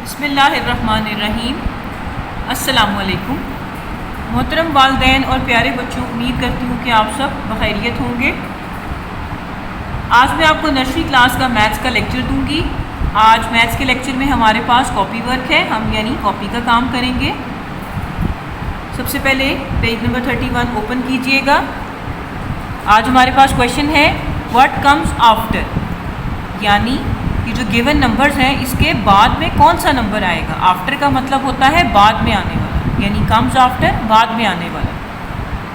बिस्मिल्लाहिर्रहमानिर्रहीम। अस्सलामुअलैकुम। मोहतरम वालिदैन और प्यारे बच्चों, उम्मीद करती हूँ कि आप सब बखैरियत होंगे। आज मैं आपको नर्सरी क्लास का मैथ्स का लेक्चर दूंगी। आज मैथ्स के लेक्चर में हमारे पास कॉपी वर्क है, हम यानी कॉपी का काम करेंगे। सबसे पहले पेज नंबर 31 ओपन कीजिएगा। आज हमारे पास क्वेश्चन है व्हाट कम्स आफ्टर, यानी ये जो गिवन नंबर्स हैं इसके बाद में कौन सा नंबर आएगा। आफ्टर का मतलब होता है बाद में आने वाला, यानी कम्स आफ्टर बाद में आने वाला।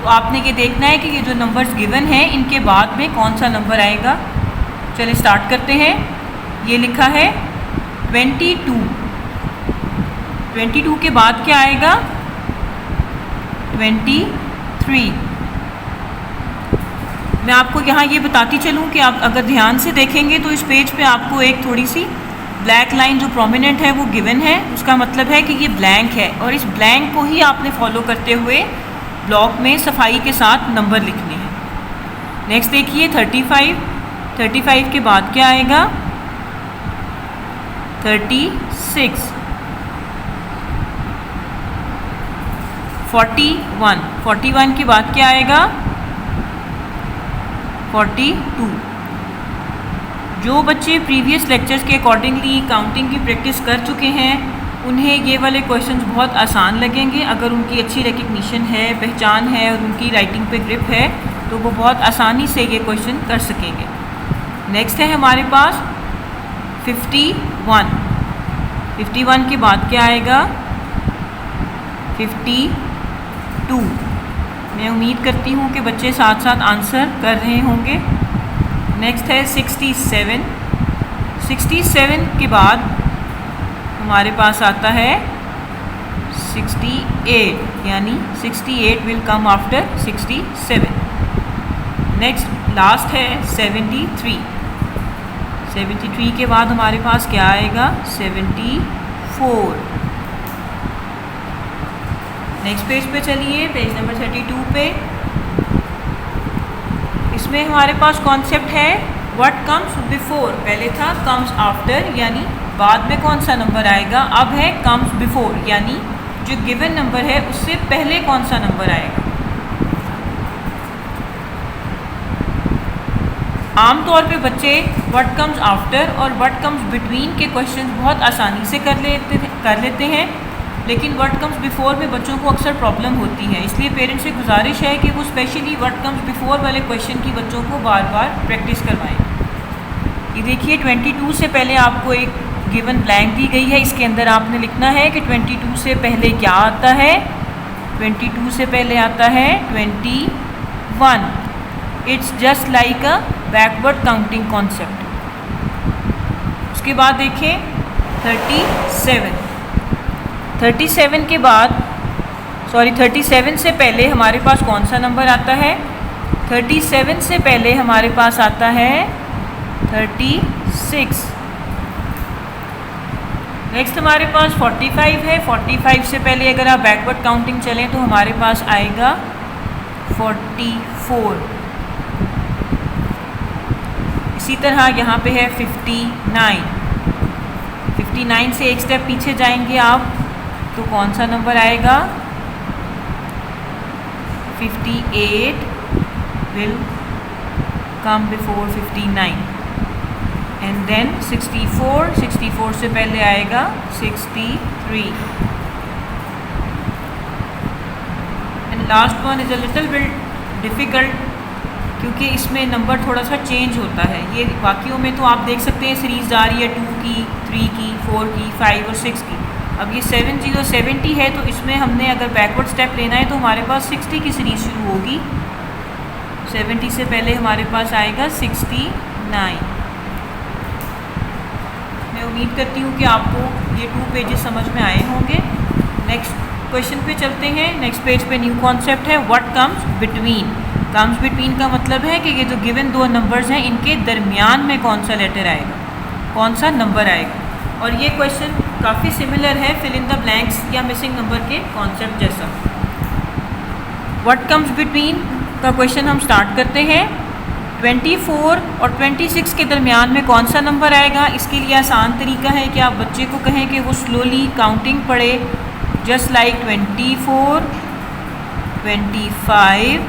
तो आपने ये देखना है कि ये जो नंबर्स गिवन हैं इनके बाद में कौन सा नंबर आएगा। चलिए स्टार्ट करते हैं। ये लिखा है 22। 22 के बाद क्या आएगा? 23। मैं आपको यहाँ ये बताती चलूँ कि आप अगर ध्यान से देखेंगे तो इस पेज पे आपको एक थोड़ी सी ब्लैक लाइन जो प्रोमिनेंट है वो गिवन है। उसका मतलब है कि ये ब्लैंक है और इस ब्लैंक को ही आपने फॉलो करते हुए ब्लॉक में सफाई के साथ नंबर लिखने हैं। नेक्स्ट देखिए 35। 35 के बाद क्या आएगा? 36। 41। 41 के बाद क्या आएगा? 42। जो बच्चे प्रीवियस लेक्चर्स के अकॉर्डिंगली काउंटिंग की प्रैक्टिस कर चुके हैं उन्हें ये वाले क्वेश्चंस बहुत आसान लगेंगे। अगर उनकी अच्छी रिकग्निशन है, पहचान है और उनकी राइटिंग पे ग्रिप है तो वो बहुत आसानी से ये क्वेश्चन कर सकेंगे। नेक्स्ट है हमारे पास 51। 51 के बाद क्या आएगा? 52। मैं उम्मीद करती हूँ कि बच्चे साथ साथ आंसर कर रहे होंगे। नेक्स्ट है 67। 67 के बाद हमारे पास आता है 68, यानी 68 will come after 67। Next last है 73। 73 के बाद हमारे पास क्या आएगा? 74। नेक्स्ट पेज पे चलिए, पेज नंबर 32 पे। इसमें हमारे पास कॉन्सेप्ट है व्हाट कम्स बिफोर। पहले था कम्स आफ्टर, यानी बाद में कौन सा नंबर आएगा। अब है कम्स बिफोर, यानी जो गिवन नंबर है उससे पहले कौन सा नंबर आएगा। आमतौर पे बच्चे व्हाट कम्स आफ्टर और व्हाट कम्स बिटवीन के क्वेश्चंस बहुत आसानी से कर लेते हैं, लेकिन व्हाट कम्स बिफोर में बच्चों को अक्सर प्रॉब्लम होती है। इसलिए पेरेंट्स से गुजारिश है कि वो स्पेशली व्हाट कम्स बिफोर वाले क्वेश्चन की बच्चों को बार बार प्रैक्टिस करवाएं। ये देखिए 22 से पहले आपको एक गिवन ब्लैंक दी गई है, इसके अंदर आपने लिखना है कि 22 से पहले क्या आता है। 22 से पहले आता है 21। It's just like a backward counting concept. उसके बाद देखें 37। 37 के बाद 37 से पहले हमारे पास कौन सा नंबर आता है? 37 से पहले हमारे पास आता है 36। नेक्स्ट हमारे पास 45 है। 45 से पहले अगर आप बैकवर्ड काउंटिंग चलें तो हमारे पास आएगा 44। इसी तरह यहाँ पे है 59। 59 से एक स्टेप पीछे जाएंगे आप तो कौन सा नंबर आएगा? 58 will come before 59 and then 64। 64 से पहले आएगा 63 and last one is a little bit difficult क्योंकि इसमें नंबर थोड़ा सा चेंज होता है। ये बाकियों में तो आप देख सकते हैं सीरीज़ जा रही है 2 की, 3 की, 4 की, 5 और 6 की। अब ये 70 है तो इसमें हमने अगर बैकवर्ड स्टेप लेना है तो हमारे पास 60 की सीरीज़ शुरू होगी। 70 से पहले हमारे पास आएगा 69। मैं उम्मीद करती हूँ कि आपको ये 2 पेजेस समझ में आए होंगे। नेक्स्ट क्वेश्चन पे चलते हैं। नेक्स्ट पेज पे न्यू कॉन्सेप्ट है what comes between. Comes between का मतलब है कि ये जो गिवन 2 नंबर्स हैं इनके दरमियान में कौन सा लेटर आएगा, कौन सा नंबर आएगा। और ये क्वेश्चन काफ़ी सिमिलर है फिल इन द ब्लैंक्स या मिसिंग नंबर के कॉन्सेप्ट जैसा। व्हाट कम्स बिटवीन का क्वेश्चन हम स्टार्ट करते हैं। 24 और 26 के दरमियान में कौन सा नंबर आएगा? इसके लिए आसान तरीका है कि आप बच्चे को कहें कि वो स्लोली काउंटिंग पढ़े, just like 24, 25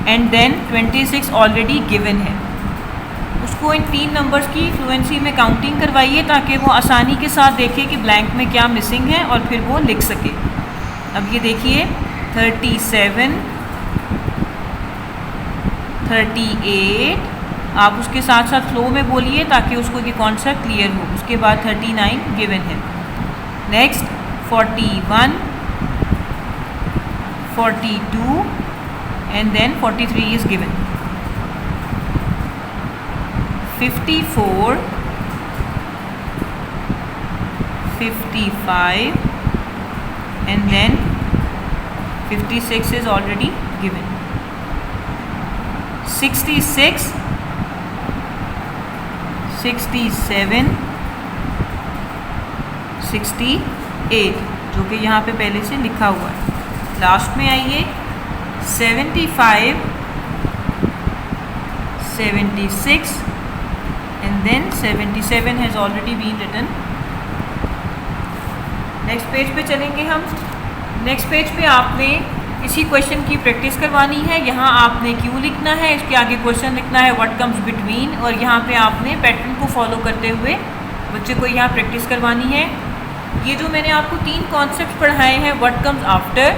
and then 26 already given है। उसको इन 3 नंबर्स की फ्लुएंसी में काउंटिंग करवाइए ताकि वो आसानी के साथ देखे कि ब्लैंक में क्या मिसिंग है और फिर वो लिख सके। अब ये देखिए 37, 38, आप उसके साथ साथ फ्लो में बोलिए ताकि उसको ये कॉन्सेप्ट क्लियर हो। उसके बाद 39 गिवन है। Next 41, 42 and then 43 is given. 54, 55 and then 56 is already given. 66, 67, 68 जो कि यहाँ पे पहले से लिखा हुआ है। लास्ट में आइए 75, 76 and then 77 has already been written. Next page पे चलेंगे हम। नेक्स्ट पेज पे आपने इसी क्वेश्चन की प्रैक्टिस करवानी है। यहाँ आपने क्यों लिखना है, इसके आगे क्वेश्चन लिखना है व्हाट कम्स बिटवीन, और यहाँ पे आपने पैटर्न को फॉलो करते हुए बच्चे को यहाँ प्रैक्टिस करवानी है। ये जो मैंने आपको 3 कॉन्सेप्ट पढ़ाए हैं, what comes after,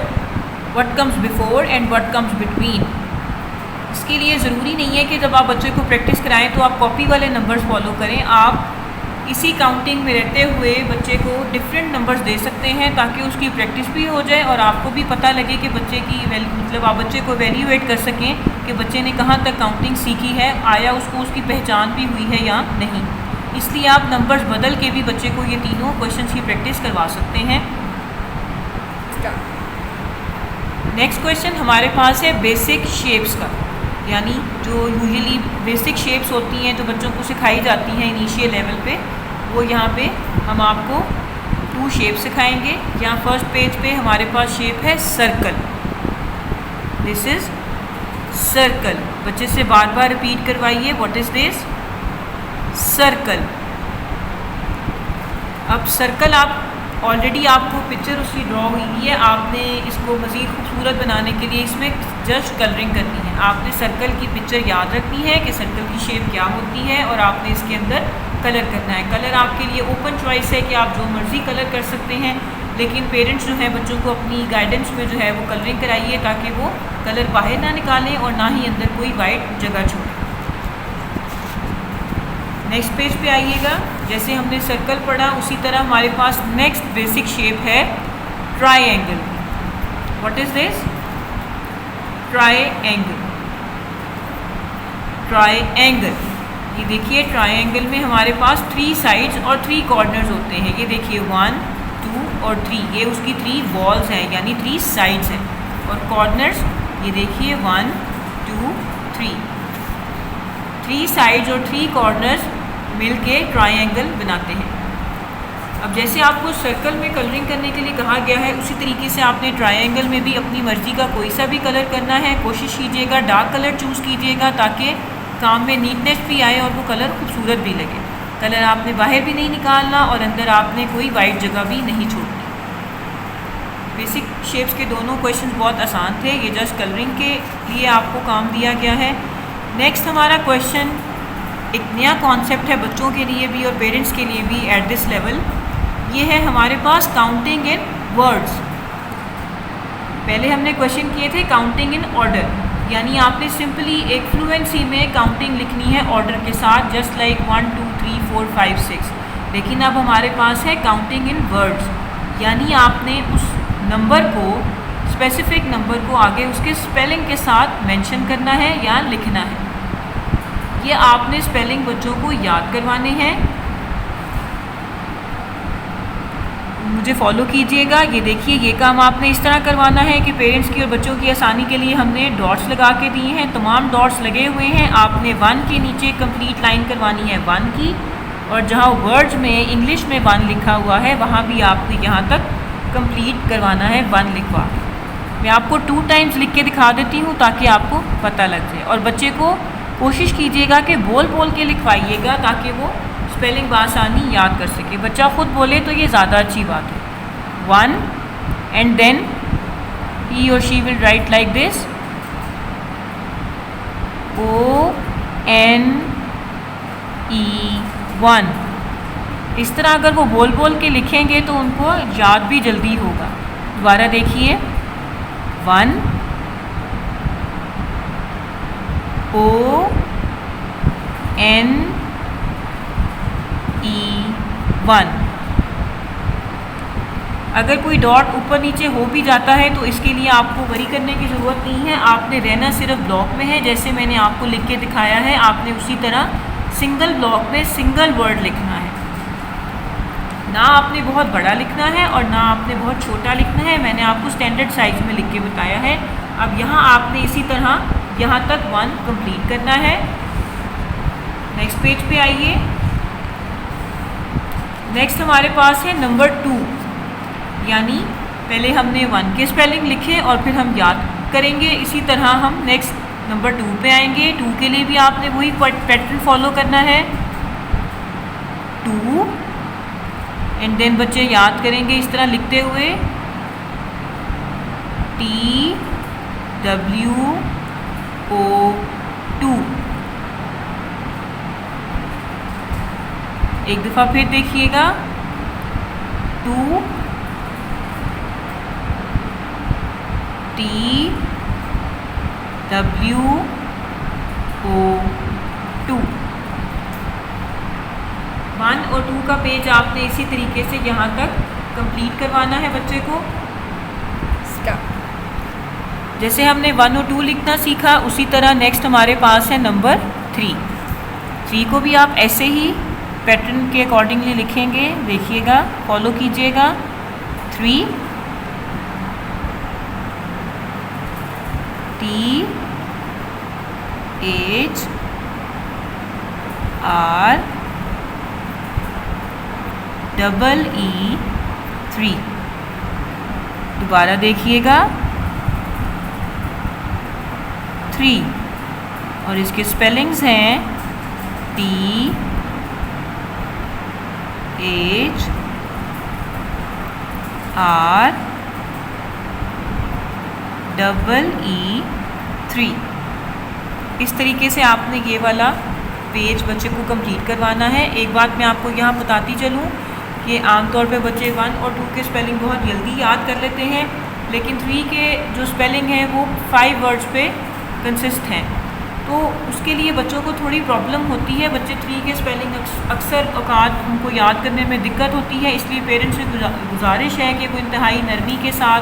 what comes before and what comes between, इसके लिए ज़रूरी नहीं है कि जब आप बच्चे को प्रैक्टिस कराएं तो आप कॉपी वाले नंबर्स फॉलो करें। आप इसी काउंटिंग में रहते हुए बच्चे को डिफरेंट नंबर्स दे सकते हैं ताकि उसकी प्रैक्टिस भी हो जाए और आपको भी पता लगे कि बच्चे की मतलब आप बच्चे को वैल्यूएट कर सकें कि बच्चे ने कहाँ तक काउंटिंग सीखी है, आया उसको उसकी पहचान भी हुई है या नहीं। इसलिए आप नंबर्स बदल के भी बच्चे को ये तीनों क्वेश्चंस की प्रैक्टिस करवा सकते हैं। नेक्स्ट क्वेश्चन हमारे पास है बेसिक शेप्स का, यानी जो यूजुअली बेसिक शेप्स होती हैं जो बच्चों को सिखाई जाती हैं इनिशियल लेवल पे, वो यहाँ पे हम आपको 2 शेप सिखाएंगे। यहाँ फर्स्ट पेज पे हमारे पास शेप है सर्कल। This is circle. बच्चे से बार बार रिपीट करवाइए, व्हाट इज़ दिस? सर्कल। अब सर्कल आप ऑलरेडी आपको पिक्चर उसकी ड्रॉ हुई है, आपने इसको मज़ीद खूबसूरत बनाने के लिए इसमें जस्ट कलरिंग करनी है। आपने सर्कल की पिक्चर याद रखनी है कि सर्कल की शेप क्या होती है और आपने इसके अंदर कलर करना है। कलर आपके लिए ओपन चॉइस है कि आप जो मर्ज़ी कलर कर सकते हैं, लेकिन पेरेंट्स जो हैं बच्चों को अपनी गाइडेंस में जो है वो कलरिंग कराइए ताकि वो कलर बाहर ना निकालें और ना ही अंदर कोई वाइट जगह छोड़ें। नेक्स्ट पेज पे आइएगा। जैसे हमने सर्कल पढ़ा उसी तरह हमारे पास नेक्स्ट बेसिक शेप है triangle. What is this? Triangle. Triangle, ये देखिए ट्रायंगल में हमारे पास 3 साइड्स और 3 कॉर्नर्स होते हैं। ये देखिए 1, 2 और 3, ये उसकी 3 वॉल्स हैं यानी 3 साइड्स हैं। और कॉर्नर्स ये देखिए 1, 2, 3, 3 साइड्स और 3 कॉर्नर्स मिल के ट्रायंगल बनाते हैं। अब जैसे आपको सर्कल में कलरिंग करने के लिए कहा गया है, उसी तरीके से आपने ट्रायंगल में भी अपनी मर्ज़ी का कोई सा भी कलर करना है। कोशिश कीजिएगा डार्क कलर चूज़ कीजिएगा ताकि काम में नीटनेस भी आए और वो कलर खूबसूरत भी लगे। कलर आपने बाहर भी नहीं निकालना और अंदर आपने कोई वाइट जगह भी नहीं छोड़नी। बेसिक शेप्स के दोनों क्वेश्चन बहुत आसान थे, ये जस्ट कलरिंग के लिए आपको काम दिया गया है। नेक्स्ट हमारा क्वेश्चन एक नया कॉन्सेप्ट है बच्चों के लिए भी और पेरेंट्स के लिए भी एट दिस लेवल। ये है हमारे पास काउंटिंग इन वर्ड्स। पहले हमने क्वेश्चन किए थे काउंटिंग इन ऑर्डर, यानी आपने सिंपली एक फ्लुएंसी में काउंटिंग लिखनी है ऑर्डर के साथ, जस्ट लाइक 1 2 3 4 5 6। लेकिन अब हमारे पास है काउंटिंग इन वर्ड्स, यानी आपने उस नंबर को, स्पेसिफिक नंबर को आगे उसके स्पेलिंग के साथ मेंशन करना है या लिखना है। ये आपने स्पेलिंग बच्चों को याद करवाने हैं। मुझे फॉलो कीजिएगा। ये देखिए ये काम आपने इस तरह करवाना है कि पेरेंट्स की और बच्चों की आसानी के लिए हमने डॉट्स लगा के दिए हैं। तमाम डॉट्स लगे हुए हैं। आपने 1 के नीचे कंप्लीट लाइन करवानी है 1 की, और जहाँ वर्ड्स में इंग्लिश में 1 लिखा हुआ है वहाँ भी आपने यहाँ तक कंप्लीट करवाना है 1 लिखवा। मैं आपको 2 टाइम्स लिख के दिखा देती हूँ ताकि आपको पता लग जाए। और बच्चे को कोशिश कीजिएगा कि बोल बोल के लिखवाइएगा ताकि वो स्पेलिंग बआसानी याद कर सके। बच्चा खुद बोले तो ये ज़्यादा अच्छी बात है। 1 and then he or she will write like this, O-N-E-1। इस तरह अगर वो बोल बोल के लिखेंगे तो उनको याद भी जल्दी होगा। दोबारा देखिए, 1 O-N-E-1। अगर कोई डॉट ऊपर नीचे हो भी जाता है तो इसके लिए आपको वरी करने की ज़रूरत नहीं है। आपने रहना सिर्फ ब्लॉक में है, जैसे मैंने आपको लिख के दिखाया है। आपने उसी तरह सिंगल ब्लॉक में सिंगल वर्ड लिखना है, ना आपने बहुत बड़ा लिखना है और ना आपने बहुत छोटा लिखना है। मैंने आपको स्टैंडर्ड साइज में लिख के बताया है। अब यहाँ आपने इसी तरह यहाँ तक 1 कंप्लीट करना है। नेक्स्ट पेज पे आइए। नेक्स्ट हमारे पास है नंबर 2, यानी पहले हमने 1 के स्पेलिंग लिखे और फिर हम याद करेंगे। इसी तरह हम नेक्स्ट नंबर 2 पे आएंगे। 2 के लिए भी आपने वही पैटर्न फॉलो करना है, 2 एंड देन बच्चे याद करेंगे इस तरह लिखते हुए TWO2। एक दफ़ा फिर देखिएगा, 2 TWO2। 1 और 2 का पेज आपने इसी तरीके से यहाँ तक कंप्लीट करवाना है बच्चे को। जैसे हमने 1 और 2 लिखना सीखा, उसी तरह नेक्स्ट हमारे पास है नंबर 3। 3 को भी आप ऐसे ही पैटर्न के अकॉर्डिंगली लिखेंगे। देखिएगा, फॉलो कीजिएगा। 3 THREE। दोबारा देखिएगा, 3 और इसके स्पेलिंग्स हैं THREE। इस तरीके से आपने ये वाला पेज बच्चे को कंप्लीट करवाना है। एक बात मैं आपको यहाँ बताती चलूँ कि आमतौर पे बच्चे 1 और 2 के स्पेलिंग बहुत जल्दी याद कर लेते हैं, लेकिन 3 के जो स्पेलिंग है वो 5 वर्ड्स पे कंसिस्ट हैं, तो उसके लिए बच्चों को थोड़ी प्रॉब्लम होती है। बच्चे 3 के स्पेलिंग अक्सर औकात उनको याद करने में दिक्कत होती है। इसलिए पेरेंट्स से गुजारिश है कि वो इंतहाई नरमी के साथ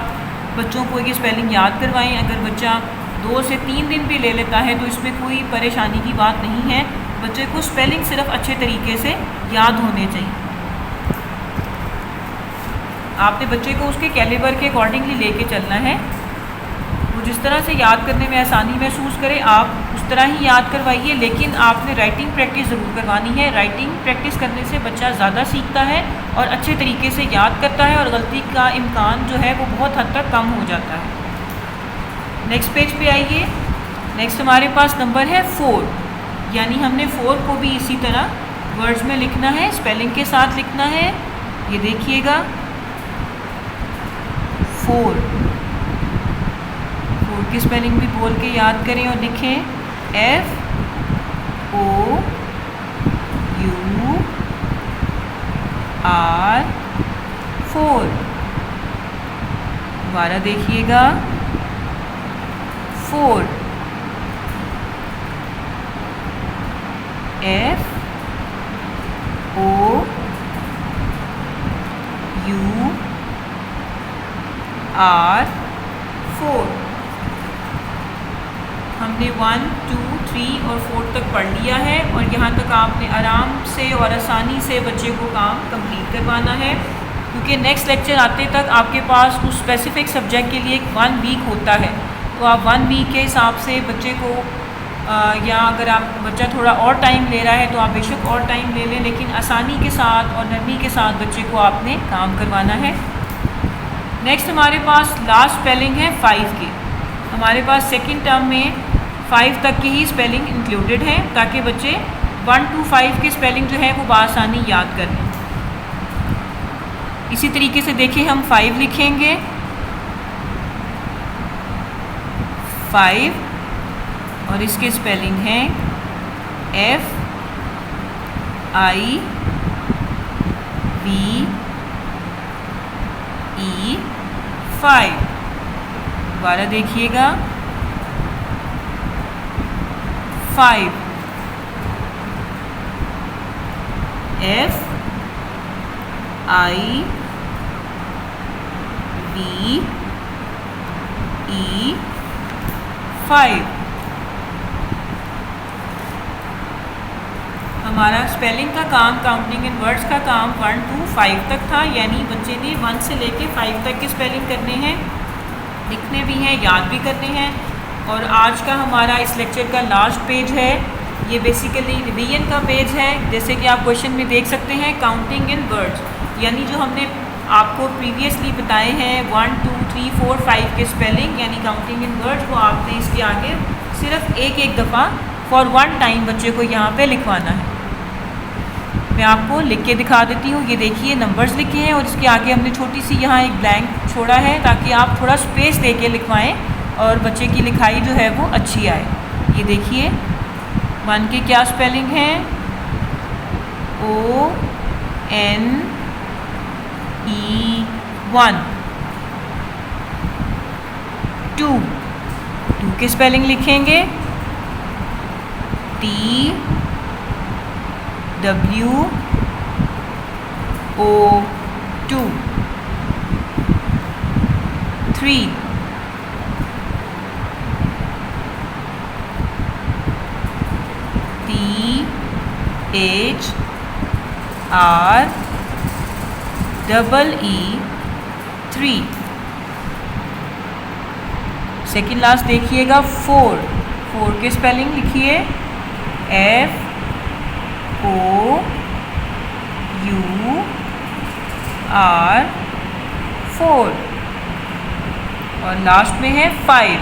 बच्चों को ये स्पेलिंग याद करवाएं। अगर बच्चा 2 से 3 दिन भी ले लेता है तो इसमें कोई परेशानी की बात नहीं है। बच्चे को स्पेलिंग सिर्फ अच्छे तरीके से याद होने चाहिए। आपने बच्चे को उसके कैलिबर के अकॉर्डिंगली लेके चलना है। वो जिस तरह से याद करने में आसानी महसूस करे आप उस तरह ही याद करवाइए, लेकिन आपने राइटिंग प्रैक्टिस ज़रूर करवानी है। राइटिंग प्रैक्टिस करने से बच्चा ज़्यादा सीखता है और अच्छे तरीके से याद करता है और गलती का इम्कान जो है वो बहुत हद तक कम हो जाता है। नेक्स्ट पेज पे आइए। नेक्स्ट हमारे पास नंबर है 4, यानी हमने 4 को भी इसी तरह वर्ड्स में लिखना है, स्पेलिंग के साथ लिखना है। ये देखिएगा, 4 की स्पेलिंग भी बोल के याद करें और लिखें, FOUR। दोबारा देखिएगा, 4 FOUR। हमने 1, 2, 3 और 4 तक पढ़ लिया है और यहाँ तक आपने आराम से और आसानी से बच्चे को काम कंप्लीट करवाना है, क्योंकि नेक्स्ट लेक्चर आते तक आपके पास उस स्पेसिफिक सब्जेक्ट के लिए 1 वीक होता है। तो आप 1 वीक के हिसाब से बच्चे को या अगर आप बच्चा थोड़ा और टाइम ले रहा है तो आप बेशक और टाइम ले लें, लेकिन आसानी के साथ और नरमी के साथ बच्चे को आपने काम करवाना है। नेक्स्ट हमारे पास लास्ट स्पेलिंग है 5 के। हमारे पास सेकंड टर्म में 5 तक की ही स्पेलिंग इंक्लूडेड है ताकि बच्चे 1 to 5 के स्पेलिंग जो है वो बआसानी याद कर लें। इसी तरीके से देखिए हम 5 लिखेंगे, 5 और इसके स्पेलिंग हैं FIVE। दोबारा देखिएगा, 5 FIVE। हमारा स्पेलिंग का काम, काउंटिंग इन वर्ड्स का काम 1 to 5 तक था, यानी बच्चे ने 1 से लेके 5 तक के स्पेलिंग करने हैं, लिखने भी हैं, याद भी करने हैं। और आज का हमारा इस लेक्चर का लास्ट पेज है, ये बेसिकली रिवीजन का पेज है। जैसे कि आप क्वेश्चन में देख सकते हैं, काउंटिंग इन वर्ड्स, यानी जो हमने आपको प्रीवियसली बताए हैं 1 2 3 4 5 के स्पेलिंग यानी काउंटिंग इन वर्ड्स, वो आपने इसके आगे सिर्फ एक दफ़ा फॉर 1 टाइम बच्चे को यहाँ पे लिखवाना है। मैं आपको लिख के दिखा देती हूँ। ये देखिए नंबर्स लिखे हैं और इसके आगे हमने छोटी सी यहाँ एक ब्लैंक छोड़ा है ताकि आप थोड़ा स्पेस दे के लिखवाएँ और बच्चे की लिखाई जो है वो अच्छी आए। ये देखिए 1 के क्या स्पेलिंग है, ONE। 2 के स्पेलिंग लिखेंगे TWO2। 3 THREE। सेकेंड लास्ट देखिएगा 4 के स्पेलिंग लिखिए FOUR। और लास्ट में है 5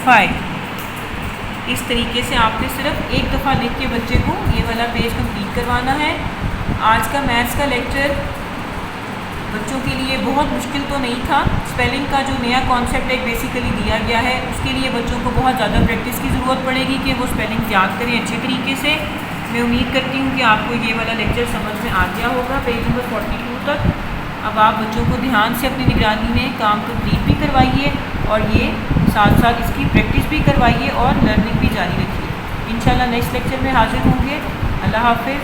FIVE। इस तरीके से आपने सिर्फ एक दफ़ा लिख के बच्चे को ये वाला पेज कंप्लीट करवाना है। आज का मैथ्स का लेक्चर बच्चों के लिए बहुत मुश्किल तो नहीं था। स्पेलिंग का जो नया कॉन्सेप्ट एक बेसिकली दिया गया है, उसके लिए बच्चों को बहुत ज़्यादा प्रैक्टिस की ज़रूरत पड़ेगी कि वो स्पेलिंग याद करें अच्छे तरीके से। मैं उम्मीद करती हूँ कि आपको ये वाला लेक्चर समझ में आ गया होगा पेज नंबर 42 तक। अब आप बच्चों को ध्यान से अपनी निगरानी में काम कंप्लीट भी करवाइए और ये साथ साथ इसकी प्रैक्टिस भी करवाइए और लर्निंग भी जारी रखिए। इंशाल्लाह नेक्स्ट लेक्चर में हाजिर होंगे। अल्लाह हाफ़िज़।